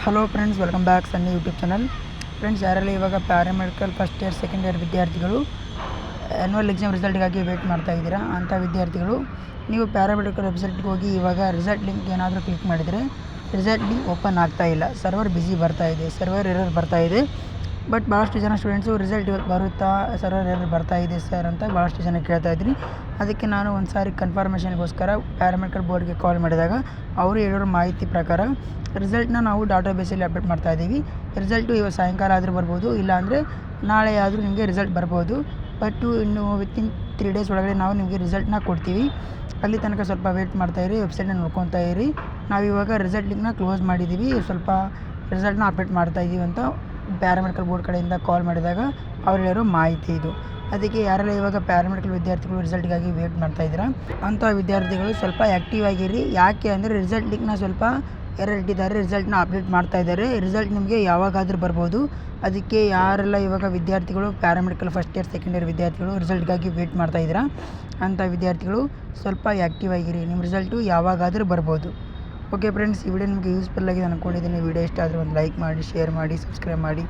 Hello friends, welcome back ಸನ್ನಿ YouTube channel. Friends, ಯಾರೆಲ್ಲ ಇವಾಗ paramedical first year second year ವಿದ್ಯಾರ್ಥಿಗಳು annual exam ರಿಸಲ್ಟ್ಗಾಗಿ wait ಮಾಡ್ತಾ ಇದ್ದೀರಾ ಅಂಥ ವಿದ್ಯಾರ್ಥಿಗಳು, ನೀವು ಪ್ಯಾರಾಮೆಡಿಕಲ್ ವೆಬ್ಸೈಟ್ಗೆ ಹೋಗಿ ಇವಾಗ ರಿಸಲ್ಟ್ ಲಿಂಕ್ ಏನಾದರೂ ಕ್ಲಿಕ್ ಮಾಡಿದರೆ ರಿಸಲ್ಟ್ ಲಿಂಕ್ ಓಪನ್ ಆಗ್ತಾ ಇಲ್ಲ. ಸರ್ವರ್ ಬ್ಯುಸಿ ಬರ್ತಾ ಇದೆ, ಸರ್ವರ್ ಎರರ್ ಬರ್ತಾ ಇದೆ. ಬಟ್ ಭಾಳಷ್ಟು ಜನ ಸ್ಟೂಡೆಂಟ್ಸು ರಿಸಲ್ಟ್ ಇವತ್ತು ಬರುತ್ತಾ, ಸರ್ವರ್ ಎರರ್ ಬರ್ತಾ ಇದೆ ಸರ್ ಅಂತ ಭಾಳಷ್ಟು ಜನ ಕೇಳ್ತಾ ಇದ್ರಿ. ಅದಕ್ಕೆ ನಾನು ಒಂದು ಸಾರಿ ಕನ್ಫರ್ಮೇಷನ್ಗೋಸ್ಕರ ಪ್ಯಾರಾಮೆಡಿಕಲ್ ಬೋರ್ಡ್ಗೆ ಕಾಲ್ ಮಾಡಿದಾಗ ಅವರು ಹೇಳಿರೋ ಮಾಹಿತಿ ಪ್ರಕಾರ ರಿಸಲ್ಟ್ನ ನಾವು ಡಾಟಾಬೇಸಲ್ಲಿ ಅಪ್ಡೇಟ್ ಮಾಡ್ತಾ ಇದ್ದೀವಿ. ರಿಸಲ್ಟು ಇವತ್ತು ಸಾಯಂಕಾಲ ಆದರೂ ಬರ್ಬೋದು, ಇಲ್ಲಾಂದರೆ ನಾಳೆ ಆದರೂ ನಿಮಗೆ ರಿಸಲ್ಟ್ ಬರ್ಬೋದು. ಬಟ್ ಇನ್ನು ವಿತಿನ್ 3 ಡೇಸ್ ಒಳಗಡೆ ನಾವು ನಿಮಗೆ ರಿಸಲ್ಟ್ನ ಕೊಡ್ತೀವಿ. ಅಲ್ಲಿ ತನಕ ಸ್ವಲ್ಪ ವೇಟ್ ಮಾಡ್ತಾಯಿರಿ, ವೆಬ್ಸೈಟ್ನ ನೋಡ್ಕೊತಾ ಇರಿ. ನಾವಿವಾಗ ರಿಸಲ್ಟ್ ಲಿಂಕ್ನ ಕ್ಲೋಸ್ ಮಾಡಿದ್ದೀವಿ, ಸ್ವಲ್ಪ ರಿಸಲ್ಟ್ನ ಅಪ್ಡೇಟ್ ಮಾಡ್ತಾಯಿದ್ದೀವಿ ಅಂತ ಪ್ಯಾರಾಮೆಡಿಕಲ್ ಬೋರ್ಡ್ ಕಡೆಯಿಂದ ಕಾಲ್ ಮಾಡಿದಾಗ ಅವ್ರು ಹೇಳಿರೋ ಮಾಹಿತಿ ಇದು. ಅದಕ್ಕೆ ಯಾರೆಲ್ಲ ಇವಾಗ ಪ್ಯಾರಾಮೆಡಿಕಲ್ ವಿದ್ಯಾರ್ಥಿಗಳು ರಿಸಲ್ಟ್ಗಾಗಿ ವೇಟ್ ಮಾಡ್ತಾಯಿದ್ದೀರಾ ಅಂಥ ವಿದ್ಯಾರ್ಥಿಗಳು ಸ್ವಲ್ಪ ಆ್ಯಕ್ಟಿವ್ ಆಗಿರಿ. ಯಾಕೆ ಅಂದರೆ ರಿಸಲ್ಟ್ ಲಿಂಕ್ನ ಸ್ವಲ್ಪ ಎರರ್ ಇಟ್ಟಿದ್ದಾರೆ, ರಿಸಲ್ಟ್ನ ಅಪ್ಡೇಟ್ ಮಾಡ್ತಾ ಇದ್ದಾರೆ. ರಿಸಲ್ಟ್ ನಿಮಗೆ ಯಾವಾಗಾದರೂ ಬರ್ಬೋದು. ಅದಕ್ಕೆ ಯಾರೆಲ್ಲ ಇವಾಗ ವಿದ್ಯಾರ್ಥಿಗಳು paramedical first year second year ವಿದ್ಯಾರ್ಥಿಗಳು ರಿಸಲ್ಟ್ಗಾಗಿ ವೇಟ್ ಮಾಡ್ತಾಯಿದ್ದೀರಾ ಅಂಥ ವಿದ್ಯಾರ್ಥಿಗಳು ಸ್ವಲ್ಪ ಆ್ಯಕ್ಟಿವ್ ಆಗಿರಿ, ನಿಮ್ಮ ರಿಸಲ್ಟು ಯಾವಾಗಾದರೂ ಬರ್ಬೋದು. ಓಕೆ ಫ್ರೆಂಡ್ಸ್, ಈ ವಿಡಿಯೋ ನಿಮಗೆ ಯೂಸ್ಫುಲ್ ಆಗಿದೆ ಅಂದ್ಕೊಂಡಿದ್ದೀನಿ. ವಿಡಿಯೋ ಇಷ್ಟ ಆದರೆ ಒಂದು ಲೈಕ್ ಮಾಡಿ, ಶೇರ್ ಮಾಡಿ, ಸಬ್ಸ್ಕ್ರೈಬ್ ಮಾಡಿ.